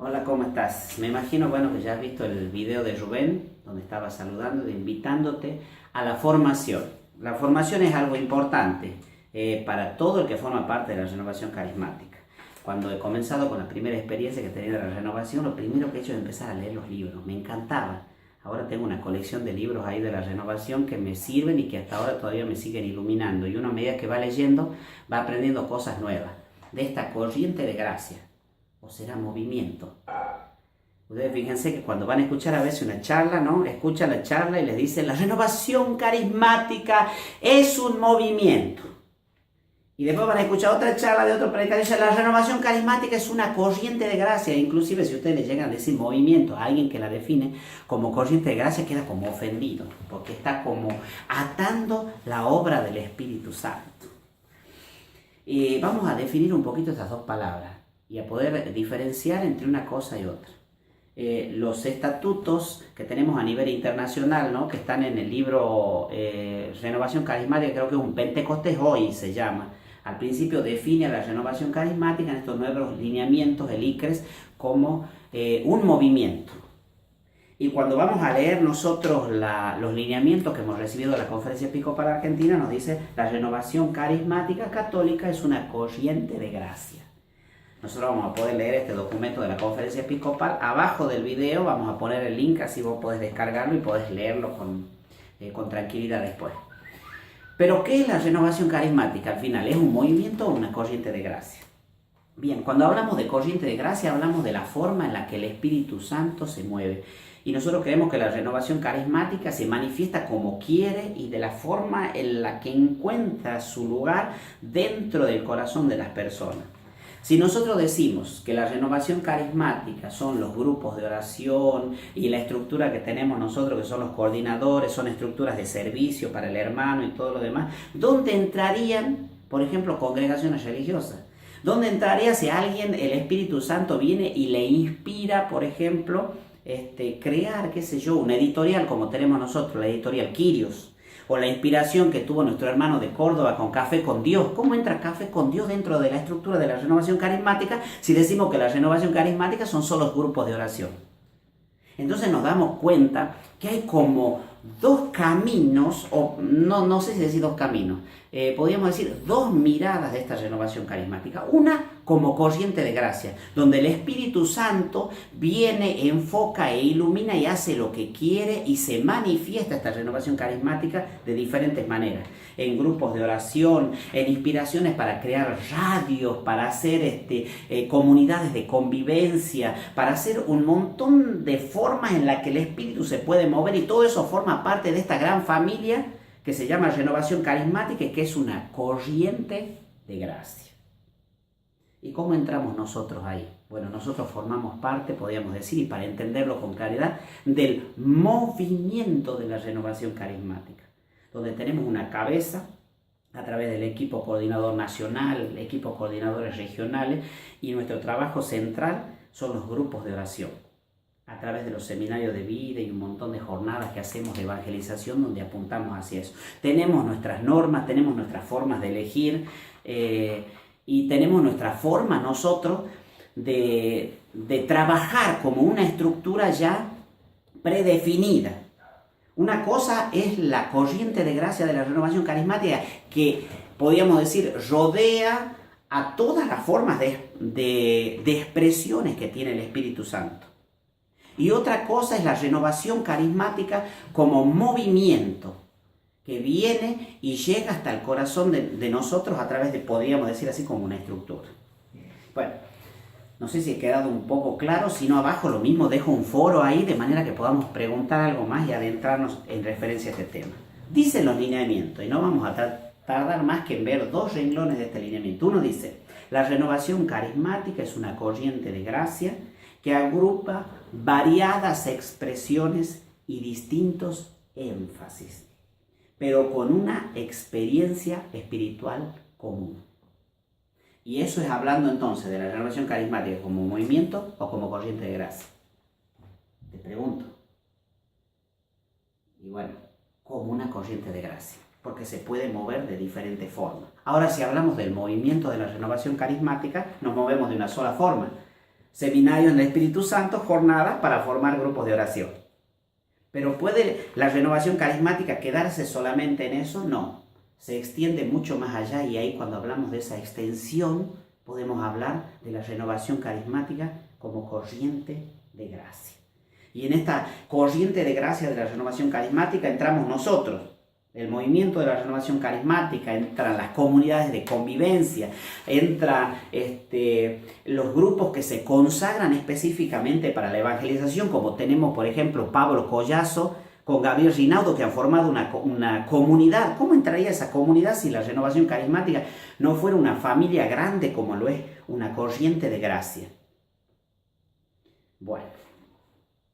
Hola, ¿cómo estás? Me imagino, bueno, que ya has visto el video de Rubén, donde estaba saludando, invitándote a la formación. La formación es algo importante para todo el que forma parte de la renovación carismática. Cuando he comenzado con la primera experiencia que tenía de la renovación, lo primero que he hecho es empezar a leer los libros. Me encantaba. Ahora tengo una colección de libros ahí de la renovación que me sirven y que hasta ahora todavía me siguen iluminando. Y uno a medida que va leyendo, va aprendiendo cosas nuevas de esta corriente de gracia. ¿O será movimiento? Ustedes fíjense que cuando van a escuchar a veces una charla, ¿no? Escuchan la charla y les dicen, la renovación carismática es un movimiento. Y después van a escuchar otra charla de otro predicador y dicen, la renovación carismática es una corriente de gracia. Inclusive si ustedes le llegan a decir movimiento a alguien que la define como corriente de gracia, queda como ofendido, porque está como atando la obra del Espíritu Santo. Y vamos a definir un poquito estas dos palabras y a poder diferenciar entre una cosa y otra. Los estatutos que tenemos a nivel internacional, ¿no? Que están en el libro Renovación Carismática, creo que es un Pentecostés hoy se llama. Al principio define a la renovación carismática en estos nuevos lineamientos, el ICRES, como un movimiento. Y cuando vamos a leer nosotros los lineamientos que hemos recibido de la Conferencia Episcopal Argentina, nos dice la renovación carismática católica es una corriente de gracia. Nosotros vamos a poder leer este documento de la Conferencia Episcopal. Abajo del video vamos a poner el link, así vos podés descargarlo y podés leerlo con tranquilidad después. Pero, ¿qué es la renovación carismática? Al final, ¿es un movimiento o una corriente de gracia? Bien, cuando hablamos de corriente de gracia, hablamos de la forma en la que el Espíritu Santo se mueve. Y nosotros creemos que la renovación carismática se manifiesta como quiere y de la forma en la que encuentra su lugar dentro del corazón de las personas. Si nosotros decimos que la renovación carismática son los grupos de oración y la estructura que tenemos nosotros, que son los coordinadores, son estructuras de servicio para el hermano y todo lo demás, ¿dónde entrarían, por ejemplo, congregaciones religiosas? ¿Dónde entraría si alguien, el Espíritu Santo viene y le inspira, por ejemplo, crear, qué sé yo, una editorial como tenemos nosotros, la editorial Kyrios? O la inspiración que tuvo nuestro hermano de Córdoba con Café con Dios. ¿Cómo entra Café con Dios dentro de la estructura de la renovación carismática si decimos que la renovación carismática son solo los grupos de oración? Entonces nos damos cuenta que hay como dos caminos, o no sé si decir dos caminos, podríamos decir dos miradas de esta renovación carismática. Una como corriente de gracia, donde el Espíritu Santo viene, enfoca e ilumina y hace lo que quiere y se manifiesta esta renovación carismática de diferentes maneras. En grupos de oración, en inspiraciones para crear radios, para hacer comunidades de convivencia, para hacer un montón de formas en las que el Espíritu se puede mover y todo eso forma parte de esta gran familia que se llama renovación carismática y que es una corriente de gracia. ¿Y cómo entramos nosotros ahí? Bueno, nosotros formamos parte, podríamos decir, y para entenderlo con claridad, del movimiento de la renovación carismática, donde tenemos una cabeza a través del equipo coordinador nacional, el equipo coordinadores regionales, y nuestro trabajo central son los grupos de oración, a través de los seminarios de vida y un montón de jornadas que hacemos de evangelización donde apuntamos hacia eso. Tenemos nuestras normas, tenemos nuestras formas de elegir y tenemos nuestra forma nosotros de trabajar como una estructura ya predefinida. Una cosa es la corriente de gracia de la renovación carismática que, podríamos decir, rodea a todas las formas de expresiones que tiene el Espíritu Santo. Y otra cosa es la renovación carismática como movimiento que viene y llega hasta el corazón de nosotros a través de, podríamos decir así, como una estructura. Bueno, no sé si he quedado un poco claro, si no abajo lo mismo dejo un foro ahí de manera que podamos preguntar algo más y adentrarnos en referencia a este tema. Dicen los lineamientos, y no vamos a tardar más que en ver dos renglones de este lineamiento. Uno dice, la renovación carismática es una corriente de gracia que agrupa variadas expresiones y distintos énfasis, pero con una experiencia espiritual común. Y eso es hablando entonces de la renovación carismática como movimiento o como corriente de gracia. Te pregunto. Y bueno, como una corriente de gracia, porque se puede mover de diferentes formas. Ahora, si hablamos del movimiento de la renovación carismática, nos movemos de una sola forma. seminarios en el Espíritu Santo, jornadas para formar grupos de oración. Pero ¿puede la renovación carismática quedarse solamente en eso? No, se extiende mucho más allá y ahí cuando hablamos de esa extensión podemos hablar de la renovación carismática como corriente de gracia. Y en esta corriente de gracia de la renovación carismática entramos nosotros, el movimiento de la renovación carismática, entran las comunidades de convivencia, entran los grupos que se consagran específicamente para la evangelización, como tenemos por ejemplo Pablo Collazo con Gabriel Rinaudo, que han formado una comunidad. ¿Cómo entraría esa comunidad si la renovación carismática no fuera una familia grande como lo es una corriente de gracia? Bueno,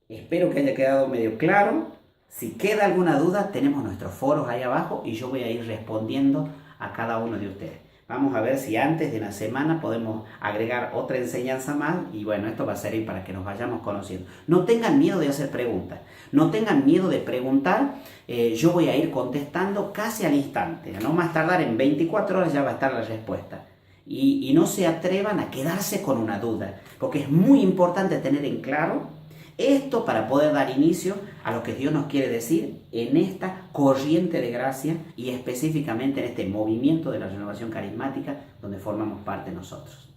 espero que haya quedado medio claro. Si queda alguna duda, tenemos nuestros foros ahí abajo y yo voy a ir respondiendo a cada uno de ustedes. Vamos a ver si antes de la semana podemos agregar otra enseñanza más y bueno, esto va a servir para que nos vayamos conociendo. No tengan miedo de hacer preguntas, no tengan miedo de preguntar, yo voy a ir contestando casi al instante, no más tardar en 24 horas ya va a estar la respuesta. Y no se atrevan a quedarse con una duda, porque es muy importante tener en claro esto para poder dar inicio a lo que Dios nos quiere decir en esta corriente de gracia y específicamente en este movimiento de la renovación carismática donde formamos parte nosotros.